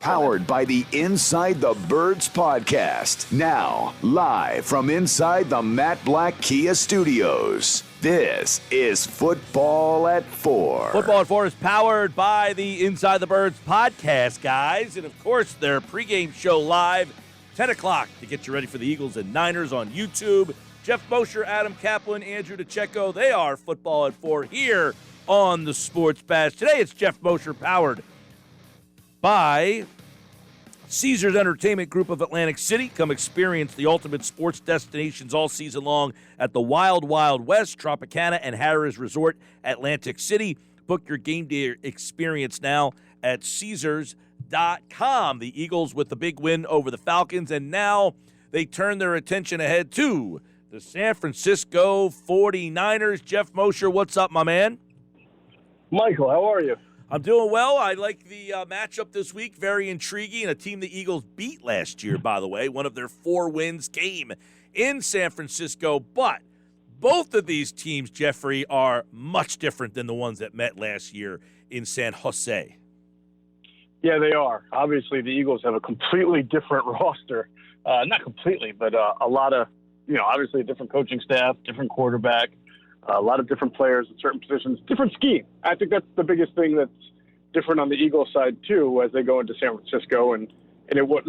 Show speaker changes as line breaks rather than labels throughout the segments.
Powered by the Inside the Birds podcast. Now, live from inside the Matt Black Kia Studios. This is Football at 4.
Football at 4 is powered by the Inside the Birds podcast, guys. And, of course, their pregame show live, 10 o'clock, to get you ready for the Eagles and Niners on YouTube. Geoff Mosher, Adam Kaplan, Andrew DeCecco, they are Football at 4 here on the Sports Bash. Today it's Geoff Mosher powered by Caesars Entertainment Group of Atlantic City. Come experience the ultimate sports destinations all season long at the Wild Wild West, Tropicana, and Harrah's Resort, Atlantic City. Book your game day experience now at Caesars.com. The Eagles with the big win over the Falcons, and now they turn their attention ahead to the San Francisco 49ers. Geoff Mosher, what's up, my man?
Michael, how are you?
I'm doing well. I like the matchup this week. Very intriguing. A team the Eagles beat last year, by the way. One of their 4 wins came in San Francisco. But both of these teams, Jeffrey, are much different than the ones that met last year in San Jose.
Yeah, they are. Obviously, the Eagles have a completely different roster. Not completely, but a lot of, obviously a different coaching staff, different quarterback. A lot of different players at certain positions, different scheme. I think that's the biggest thing that's different on the Eagles side too, as they go into San Francisco. And what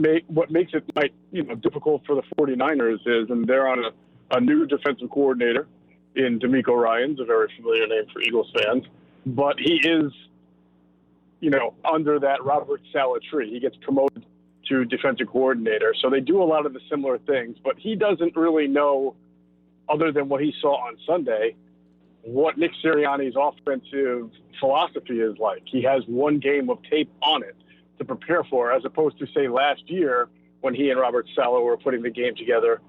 makes it difficult for the 49ers is, and they're on a new defensive coordinator in D'Amico Ryans, a very familiar name for Eagles fans, but he is, under that Robert Saleh tree. He gets promoted to defensive coordinator. So they do a lot of the similar things, but he doesn't really know, other than what he saw on Sunday, what Nick Sirianni's offensive philosophy is like. He has one game of tape on it to prepare for, as opposed to, say, last year when he and Robert Saleh were putting the game together,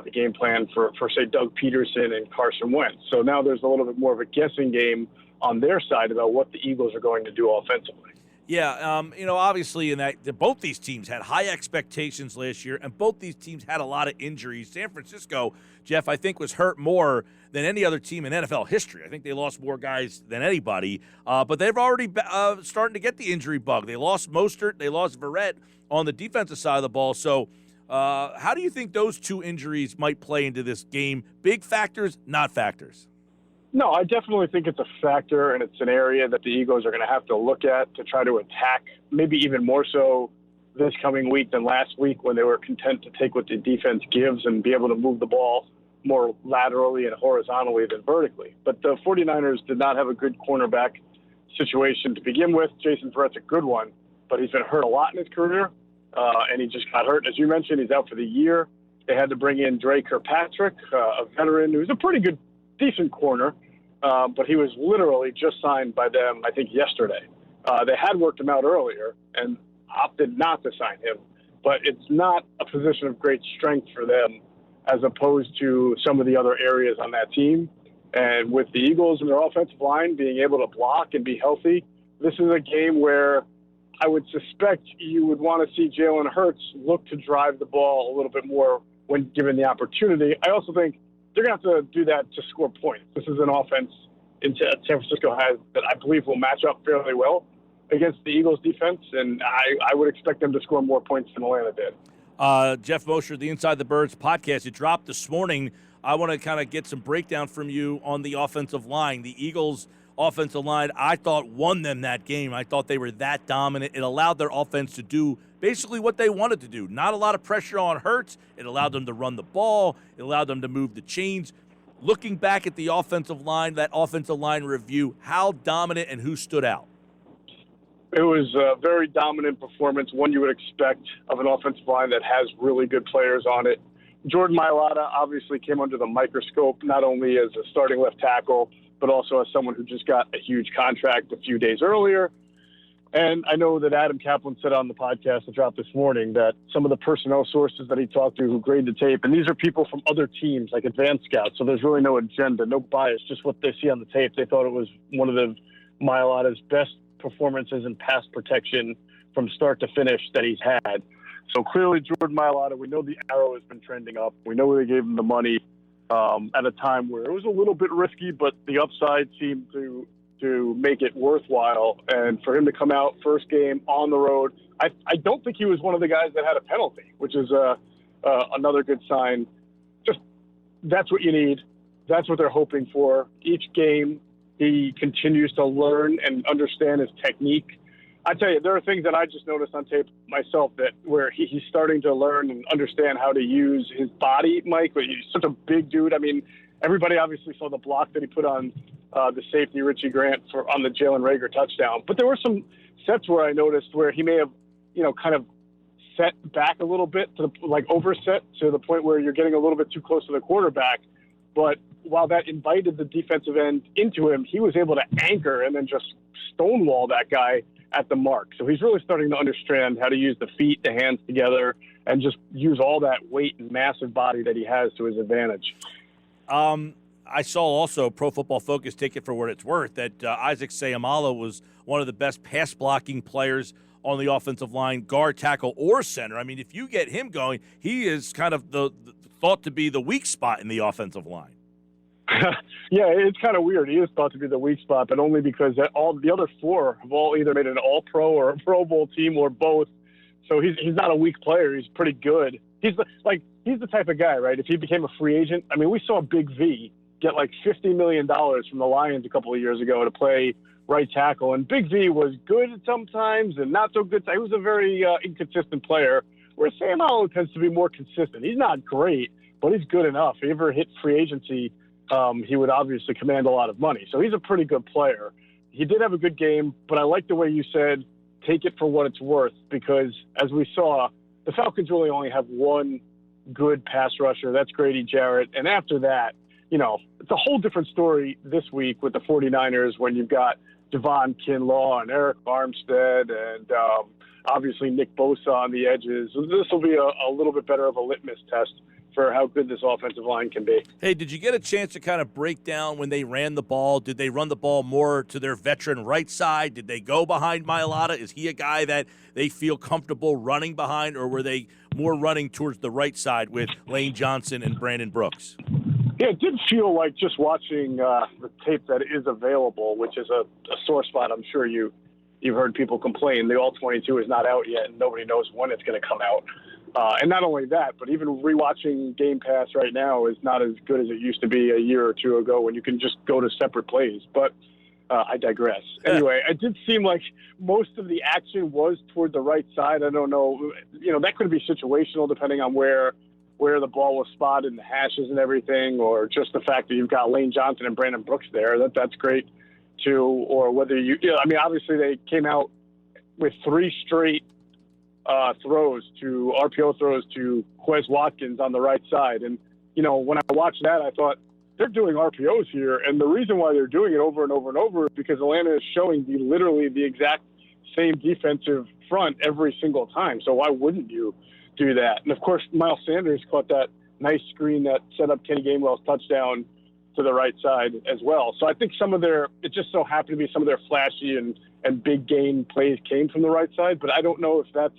the game plan for, say, Doug Peterson and Carson Wentz. So now there's a little bit more of a guessing game on their side about what the Eagles are going to do offensively.
Yeah, obviously in that both these teams had high expectations last year, and both these teams had a lot of injuries. San Francisco, Geoff, I think was hurt more than any other team in NFL history. I think they lost more guys than anybody, but they've already starting to get the injury bug. They lost Mostert, they lost Verrett on the defensive side of the ball. So how do you think those two injuries might play into this game? Big factors, not factors?
No, I definitely think it's a factor, and it's an area that the Eagles are going to have to look at to try to attack, maybe even more so this coming week than last week when they were content to take what the defense gives and be able to move the ball more laterally and horizontally than vertically. But the 49ers did not have a good cornerback situation to begin with. Jason Verrett's a good one, but he's been hurt a lot in his career, and he just got hurt. As you mentioned, he's out for the year. They had to bring in Dre Kirkpatrick, a veteran who's a pretty good, decent corner. But he was literally just signed by them, I think, yesterday. They had worked him out earlier and opted not to sign him. But it's not a position of great strength for them as opposed to some of the other areas on that team. And with the Eagles and their offensive line being able to block and be healthy, this is a game where I would suspect you would want to see Jalen Hurts look to drive the ball a little bit more when given the opportunity. I also think they're going to have to do that to score points. This is an offense in San Francisco has that I believe will match up fairly well against the Eagles defense, and I would expect them to score more points than Atlanta did.
Geoff Mosher, the Inside the Birds podcast, it dropped this morning. I want to kind of get some breakdown from you on the offensive line. The Eagles' offensive line, I thought, won them that game. I thought they were that dominant. It allowed their offense to do basically what they wanted to do. Not a lot of pressure on Hurts. It allowed them to run the ball. It allowed them to move the chains. Looking back at the offensive line, that offensive line review, how dominant and who stood out?
It was a very dominant performance, one you would expect of an offensive line that has really good players on it. Jordan Mailata obviously came under the microscope, not only as a starting left tackle, but also as someone who just got a huge contract a few days earlier. And I know that Adam Kaplan said on the podcast that dropped this morning that some of the personnel sources that he talked to who grade the tape, and these are people from other teams like advanced scouts, so there's really no agenda, no bias, just what they see on the tape. They thought it was one of the Mailata's best performances in pass protection from start to finish that he's had. So clearly Jordan Mailata, we know the arrow has been trending up. We know they gave him the money at a time where it was a little bit risky, but the upside seemed to to make it worthwhile. And for him to come out first game on the road, I don't think he was one of the guys that had a penalty, which is another good sign. Just that's what you need. That's what they're hoping for. Each game, he continues to learn and understand his technique. I tell you, there are things that I just noticed on tape myself that where he's starting to learn and understand how to use his body, Mike. But he's such a big dude. I mean, everybody obviously saw the block that he put on the safety Richie Grant on the Jalen Reagor touchdown. But there were some sets where I noticed where he may have, kind of set back a little bit to overset to the point where you're getting a little bit too close to the quarterback. But while that invited the defensive end into him, he was able to anchor and then just stonewall that guy at the mark. So he's really starting to understand how to use the feet, the hands together, and just use all that weight and massive body that he has to his advantage.
I saw also Pro Football Focus take it for what it's worth that Isaac Seumalo was one of the best pass blocking players on the offensive line, guard, tackle, or center. I mean, if you get him going, he is kind of the thought to be the weak spot in the offensive line.
Yeah, it's kind of weird. He is thought to be the weak spot, but only because all the other four have all either made an All-Pro or a Pro Bowl team or both. So he's not a weak player. He's pretty good. He's the type of guy, right? If he became a free agent, I mean, we saw Big V get like $50 million from the Lions a couple of years ago to play right tackle. And Big V was good sometimes and not so good. He was a very inconsistent player, where Sam Howell tends to be more consistent. He's not great, but he's good enough. If he ever hit free agency, he would obviously command a lot of money. So he's a pretty good player. He did have a good game, but I like the way you said, take it for what it's worth, because as we saw, the Falcons really only have one good pass rusher. That's Grady Jarrett. And after that, it's a whole different story this week with the 49ers when you've got Javon Kinlaw and Eric Armstead and obviously Nick Bosa on the edges. This will be a little bit better of a litmus test for how good this offensive line can be.
Hey, did you get a chance to kind of break down when they ran the ball? Did they run the ball more to their veteran right side? Did they go behind Mailata? Is he a guy that they feel comfortable running behind, or were they more running towards the right side with Lane Johnson and Brandon Brooks?
Yeah, it did feel like, just watching the tape that is available, which is a sore spot. I'm sure you've heard people complain. The All-22 is not out yet, and nobody knows when it's going to come out. And not only that, but even rewatching Game Pass right now is not as good as it used to be a year or two ago when you can just go to separate plays. But I digress. Anyway, it did seem like most of the action was toward the right side. I don't know. That could be situational depending on where the ball was spotted and the hashes and everything, or just the fact that you've got Lane Johnson and Brandon Brooks there. That's great, too. Or whether obviously they came out with 3 straight RPO throws to Quez Watkins on the right side. And, when I watched that, I thought, they're doing RPOs here. And the reason why they're doing it over and over and over is because Atlanta is showing literally the exact same defensive front every single time. So why wouldn't you do that? And, of course, Miles Sanders caught that nice screen that set up Kenny Gainwell's touchdown to the right side as well. So I think it just so happened to be some of their flashy and big gain plays came from the right side. But I don't know if that's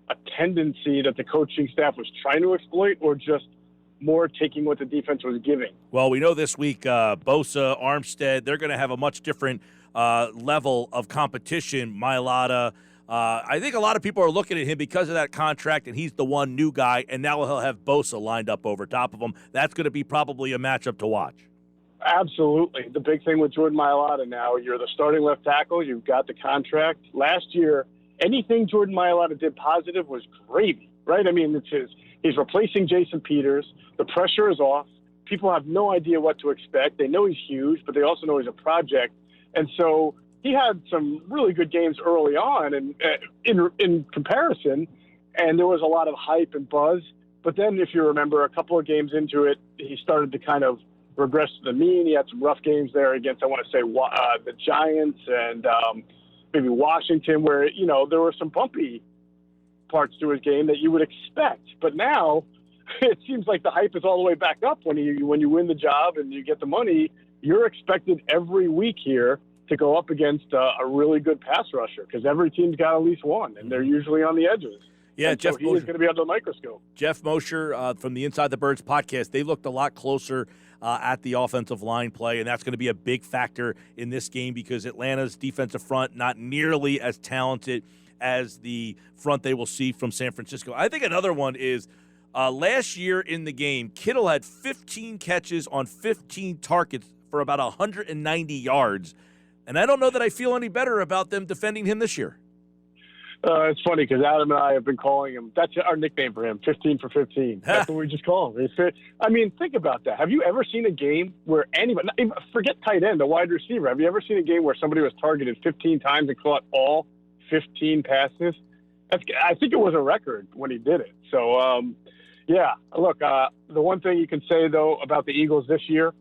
a tendency that the coaching staff was trying to exploit or just more taking what the defense was giving.
Well, we know this week Bosa, Armstead, they're going to have a much different level of competition. Mailata, I think a lot of people are looking at him because of that contract, and he's the one new guy, and now he'll have Bosa lined up over top of him. That's going to be probably a matchup to watch.
Absolutely. The big thing with Jordan Mailata now, you're the starting left tackle. You've got the contract. Last year, anything Jordan Mailata did positive was gravy, right? I mean, he's replacing Jason Peters. The pressure is off. People have no idea what to expect. They know he's huge, but they also know he's a project. And so he had some really good games early on and in comparison, and there was a lot of hype and buzz. But then, if you remember, a couple of games into it, he started to kind of regress to the mean. He had some rough games there against, I want to say, the Giants and maybe Washington, where, there were some bumpy parts to his game that you would expect. But now it seems like the hype is all the way back up when you win the job and you get the money. You're expected every week here to go up against a really good pass rusher because every team's got at least one, and they're usually on the edges.
Yeah,
and
Geoff
so he
Mosher.
is going to be under the microscope.
Geoff Mosher from the Inside the Birds podcast, they looked a lot closer at the offensive line play, and that's going to be a big factor in this game because Atlanta's defensive front not nearly as talented as the front they will see from San Francisco. I think another one is last year in the game, Kittle had 15 catches on 15 targets for about 190 yards, and I don't know that I feel any better about them defending him this year.
It's funny because Adam and I have been calling him. That's our nickname for him, 15 for 15. That's what we just call him. I mean, think about that. Have you ever seen a game where anybody, forget tight end, a wide receiver, have you ever seen a game where somebody was targeted 15 times and caught all 15 passes? I think it was a record when he did it. So, yeah, look, the one thing you can say, though, about the Eagles this year,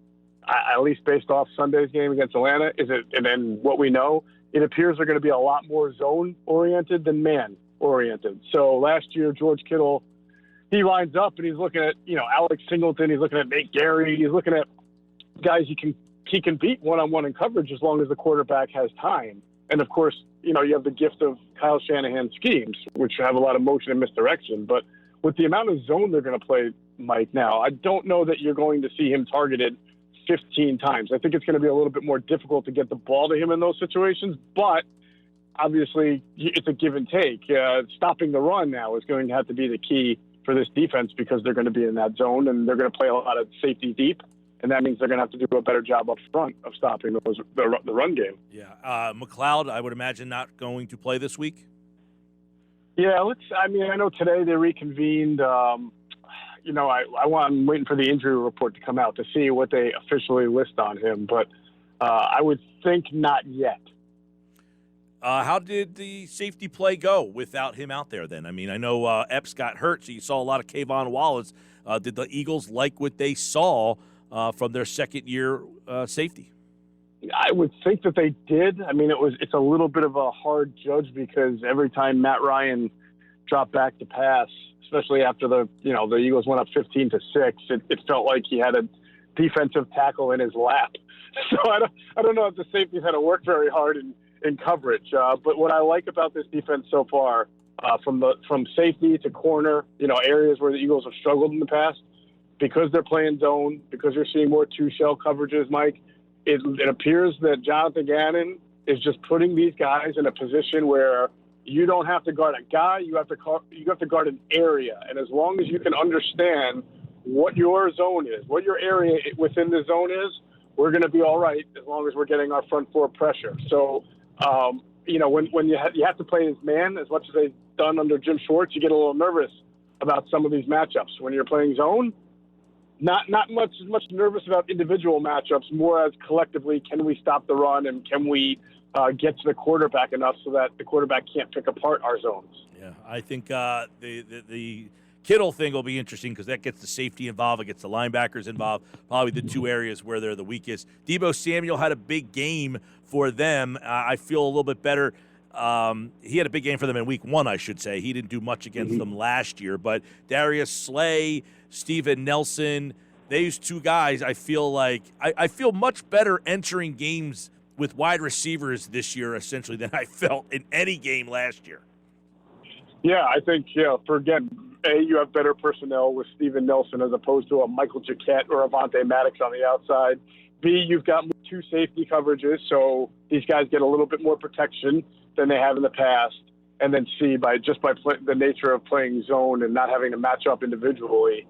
at least based off Sunday's game against Atlanta, and then what we know, it appears they're going to be a lot more zone-oriented than man-oriented. So last year, George Kittle, he lines up and he's looking at, Alex Singleton, he's looking at Nate Gary, he's looking at guys he can beat one-on-one in coverage as long as the quarterback has time. And, of course, you have the gift of Kyle Shanahan's schemes, which have a lot of motion and misdirection. But with the amount of zone they're going to play, Mike, now, I don't know that you're going to see him targeted 15 times. I think it's going to be a little bit more difficult to get the ball to him in those situations, but obviously it's a give and take. Stopping the run now is going to have to be the key for this defense because they're going to be in that zone and they're going to play a lot of safety deep, and that means they're going to have to do a better job up front of stopping the run game.
Yeah. McLeod, I would imagine, not going to play this week?
Yeah, I know today they reconvened. I'm waiting for the injury report to come out to see what they officially list on him, but I would think not yet.
How did the safety play go without him out there then? I mean, I know Epps got hurt, so you saw a lot of Kayvon Wallace. Did the Eagles like what they saw from their second-year safety?
I would think that they did. I mean, it's a little bit of a hard judge because every time Matt Ryan dropped back to pass, especially after the Eagles went up 15-6, it felt like he had a defensive tackle in his lap. So I don't know if the safeties had to work very hard in coverage. But what I like about this defense so far, from safety to corner, areas where the Eagles have struggled in the past, because they're playing zone, because you're seeing more two-shell coverages, Mike, it appears that Jonathan Gannon is just putting these guys in a position where you don't have to guard a guy, you have to guard an area. And as long as you can understand what your zone is, what your area within the zone is, we're going to be all right as long as we're getting our front four pressure. So, when you have to play as man, as much as they've done under Jim Schwartz, you get a little nervous about some of these matchups. When you're playing zone, not much nervous about individual matchups, more as collectively, can we stop the run and can we get to the quarterback enough so that the quarterback can't pick apart our zones.
Yeah, I think the Kittle thing will be interesting because that gets the safety involved, it gets the linebackers involved, probably the two areas where they're the weakest. Deebo Samuel had a big game for them. I feel a little bit better. He had a big game for them in week 1, I should say. He didn't do much against them last year. But Darius Slay, Steven Nelson, these two guys, I feel like I feel much better entering games with wide receivers this year, essentially, than I felt in any game last year.
Yeah, I think, you have better personnel with Steven Nelson as opposed to a Michael Jacquette or Avonte Maddox on the outside. B, you've got 2 safety coverages, so these guys get a little bit more protection than they have in the past. And then C, by the nature of playing zone and not having to match up individually,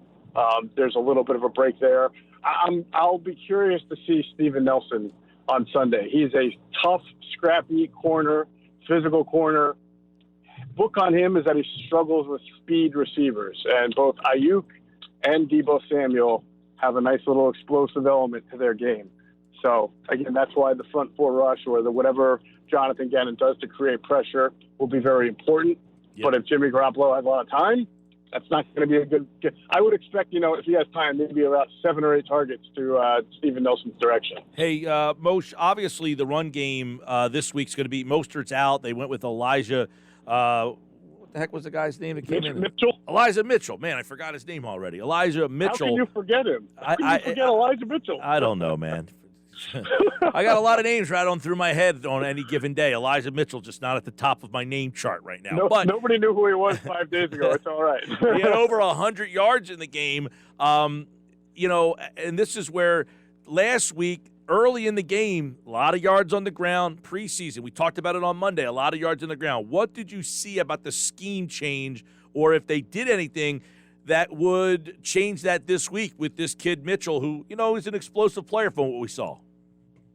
there's a little bit of a break there. I'll be curious to see Steven Nelson on Sunday. He's a tough, scrappy corner, physical corner. Book on him is that he struggles with speed receivers, and both Ayuk and Deebo Samuel have a nice little explosive element to their game. So, again, that's why the front four rush or whatever Jonathan Gannon does to create pressure will be very important. Yep. But if Jimmy Garoppolo has a lot of time, that's not going to be a good – I would expect, if he has time, maybe about 7 or 8 targets to Steven Nelson's direction.
Hey, Moshe, obviously the run game this week's going to be – Mostert's out. They went with Elijah what the heck was the guy's name that came in?
Mitchell.
Elijah Mitchell. Man, I forgot his name already. Elijah Mitchell.
How can you forget him? How can you forget Elijah Mitchell?
I don't know, man. I got a lot of names right on through my head on any given day. Elijah Mitchell just not at the top of my name chart right now.
No,
but
nobody knew who he was 5 days ago. It's all right.
he had over 100 yards in the game. And this is where last week, early in the game, a lot of yards on the ground, preseason. We talked about it on Monday, a lot of yards on the ground. What did you see about the scheme change, or if they did anything that would change that this week with this kid Mitchell, who, is an explosive player from what we saw?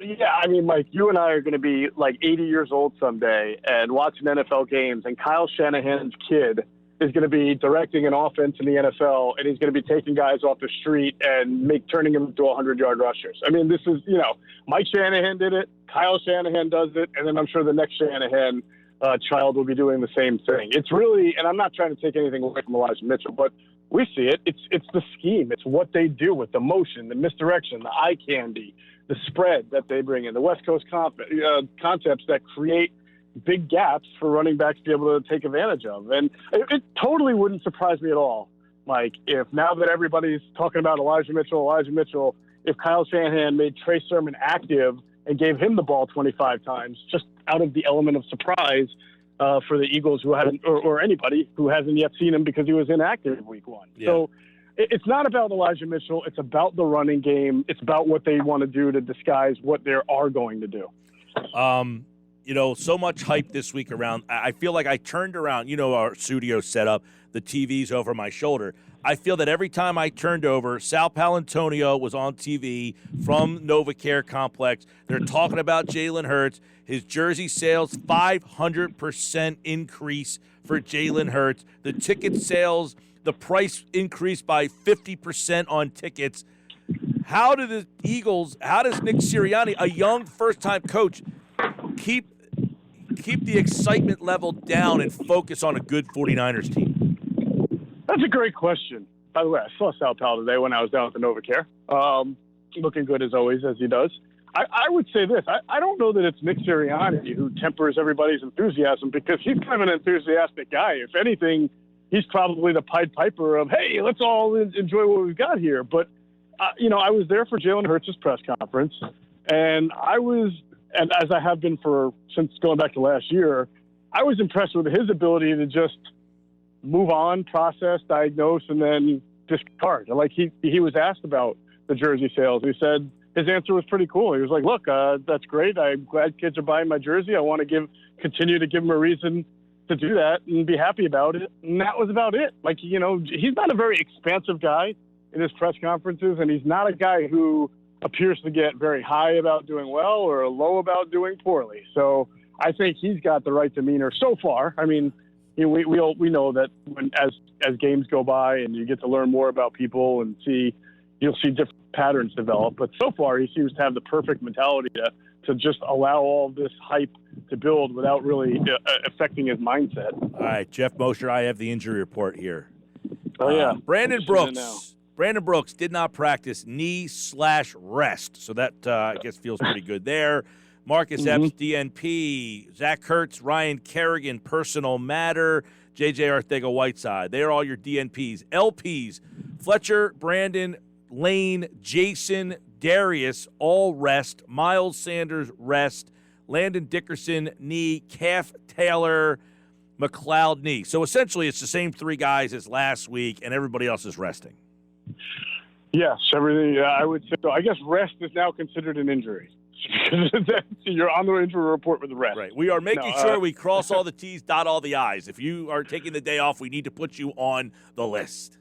Yeah, I mean, Mike, you and I are going to be like 80 years old someday and watching NFL games, and Kyle Shanahan's kid is going to be directing an offense in the NFL, and he's going to be taking guys off the street and turning them into 100-yard rushers. I mean, this is, Mike Shanahan did it, Kyle Shanahan does it, and then I'm sure the next Shanahan child will be doing the same thing. It's really, and I'm not trying to take anything away from Elijah Mitchell, but we see it. It's the scheme. It's what they do with the motion, the misdirection, the eye candy, the spread that they bring in, the West Coast concepts that create big gaps for running backs to be able to take advantage of. And it totally wouldn't surprise me at all, Mike, if now that everybody's talking about Elijah Mitchell, if Kyle Shanahan made Trey Sermon active and gave him the ball 25 times, just out of the element of surprise for the Eagles who hadn't, or anybody who hasn't yet seen him because he was inactive week 1. Yeah. So it's not about Elijah Mitchell. It's about the running game. It's about what they want to do to disguise what they are going to do.
So much hype this week around. I feel like I turned around, our studio set up, the TV's over my shoulder. I feel that every time I turned over, Sal Palantonio was on TV from NovaCare Complex. They're talking about Jalen Hurts. His jersey sales, 500% increase for Jalen Hurts. The ticket sales, the price increased by 50% on tickets. How does Nick Sirianni, a young first-time coach, keep the excitement level down and focus on a good 49ers team?
That's a great question. By the way, I saw Sal Pal today when I was down at the NovaCare. Looking good as always, as he does. I would say this. I don't know that it's Nick Sirianni who tempers everybody's enthusiasm, because he's kind of an enthusiastic guy. If anything, he's probably the Pied Piper of, hey, let's all enjoy what we've got here. But, I was there for Jalen Hurts' press conference, and and as I have been since going back to last year, I was impressed with his ability to just move on, process, diagnose, and then discard. Like he was asked about the jersey sales. He said his answer was pretty cool. He was like, look, that's great. I'm glad kids are buying my jersey. I want to continue to give them a reason to do that and be happy about it. And that was about it. Like, he's not a very expansive guy in his press conferences, and he's not a guy who appears to get very high about doing well or low about doing poorly. So I think he's got the right demeanor so far. I mean, we know that as games go by and you get to learn more about people and you'll see different patterns develop. But so far, he seems to have the perfect mentality to just allow all this hype to build without really affecting his mindset.
All right, Geoff Mosher, I have the injury report here.
Oh, yeah.
Brandon Brooks did not practice knee/rest, so that, I guess, feels pretty good there. Marcus Epps, DNP. Zach Kurtz, Ryan Kerrigan, personal matter. J.J. Arcega-Whiteside. They are all your DNPs. LPs, Fletcher, Brandon, Lane, Jason, Darius, all rest. Miles Sanders, rest. Landon Dickerson, knee. Calf Taylor, McLeod, knee. So essentially it's the same three guys as last week, and everybody else is resting.
Yes, everything. I would say so. I guess rest is now considered an injury. You're on the injury report with rest.
Right. We are making sure we cross all the T's, dot all the I's. If you are taking the day off, we need to put you on the list.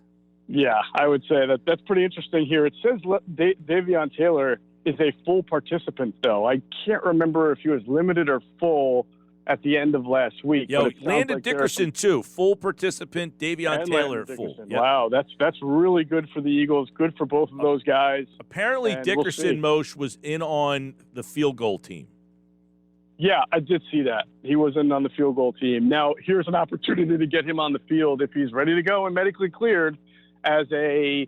Yeah, I would say that's pretty interesting here. It says Davion Taylor is a full participant, though. I can't remember if he was limited or full at the end of last week.
Landon Dickerson, too. Full participant. Davion Taylor, full.
Yep. Wow, that's really good for the Eagles. Good for both of those guys.
Apparently, Dickerson, Moshe, was in on the field goal team.
Yeah, I did see that. He was in on the field goal team. Now, here's an opportunity to get him on the field if he's ready to go and medically cleared as a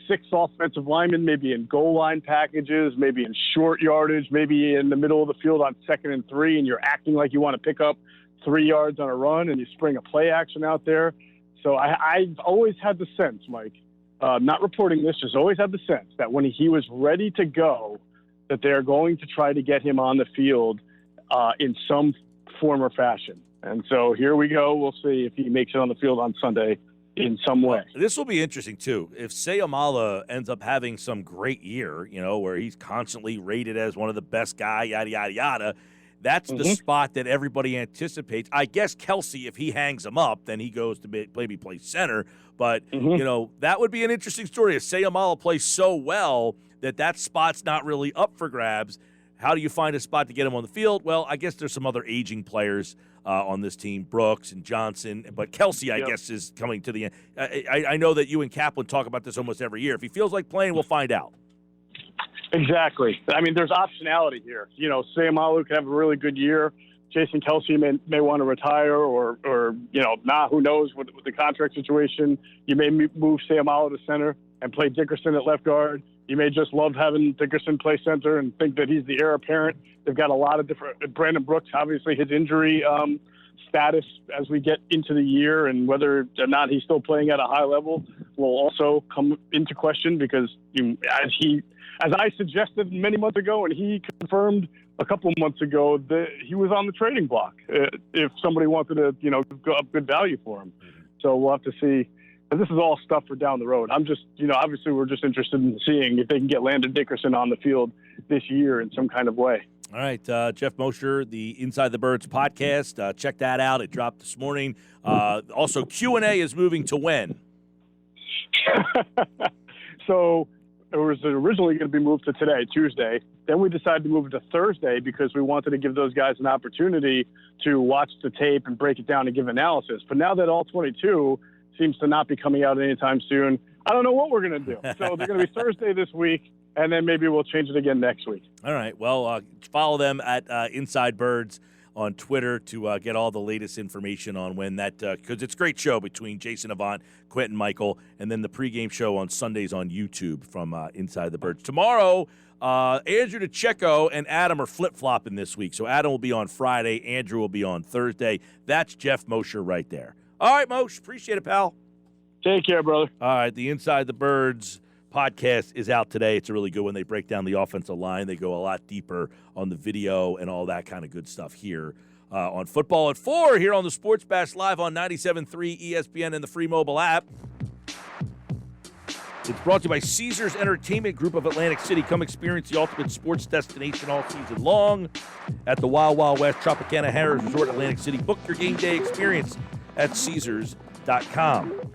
sixth offensive lineman, maybe in goal line packages, maybe in short yardage, maybe in the middle of the field on 2nd and 3, and you're acting like you want to pick up 3 yards on a run and you spring a play action out there. So I've always had the sense, Mike, not reporting this, just always had the sense that when he was ready to go, that they're going to try to get him on the field in some form or fashion. And so here we go. We'll see if he makes it on the field on Sunday in some way.
This will be interesting, too. If Seumalo ends up having some great year, where he's constantly rated as one of the best guy, yada, yada, yada, that's the spot that everybody anticipates. I guess Kelsey, if he hangs him up, then he goes to maybe play center. But, that would be an interesting story. If Seumalo plays so well that spot's not really up for grabs, how do you find a spot to get him on the field? Well, I guess there's some other aging players on this team, Brooks and Johnson. But Kelsey, I guess, is coming to the end. I know that you and Kaplan talk about this almost every year. If he feels like playing, we'll find out.
Exactly. I mean, there's optionality here. Seumalo could have a really good year. Jason Kelsey may want to retire or who knows with the contract situation. You may move Seumalo to center and play Dickerson at left guard. You may just love having Dickerson play center and think that he's the heir apparent. They've got a lot of different – Brandon Brooks, obviously his injury status as we get into the year and whether or not he's still playing at a high level will also come into question because as I suggested many months ago and he confirmed a couple of months ago that he was on the trading block if somebody wanted to, go up good value for him. So we'll have to see. And this is all stuff for down the road. I'm just, obviously we're just interested in seeing if they can get Landon Dickerson on the field this year in some kind of way.
All right, Geoff Mosher, the Inside the Birds podcast. Check that out. It dropped this morning. Also, Q&A is moving to when?
So it was originally going to be moved to today, Tuesday. Then we decided to move it to Thursday because we wanted to give those guys an opportunity to watch the tape and break it down and give analysis. But now that all 22 seems to not be coming out anytime soon, I don't know what we're going to do. So they're going to be Thursday this week, and then maybe we'll change it again next week.
All right. Well, follow them at Inside Birds on Twitter to get all the latest information on when that because it's a great show between Jason Avant, Quentin Michael, and then the pregame show on Sundays on YouTube from Inside the Birds. Tomorrow, Andrew DeCecco and Adam are flip-flopping this week. So Adam will be on Friday. Andrew will be on Thursday. That's Geoff Mosher right there. All right, Moshe. Appreciate it, pal.
Take care, brother.
All right. The Inside the Birds podcast is out today. It's a really good one. They break down the offensive line. They go a lot deeper on the video and all that kind of good stuff here on Football at 4 here on the Sports Bash live on 97.3 ESPN and the free mobile app. It's brought to you by Caesars Entertainment Group of Atlantic City. Come experience the ultimate sports destination all season long at the Wild Wild West Tropicana Harrah's Resort Atlantic City. Book your game day experience at Caesars.com.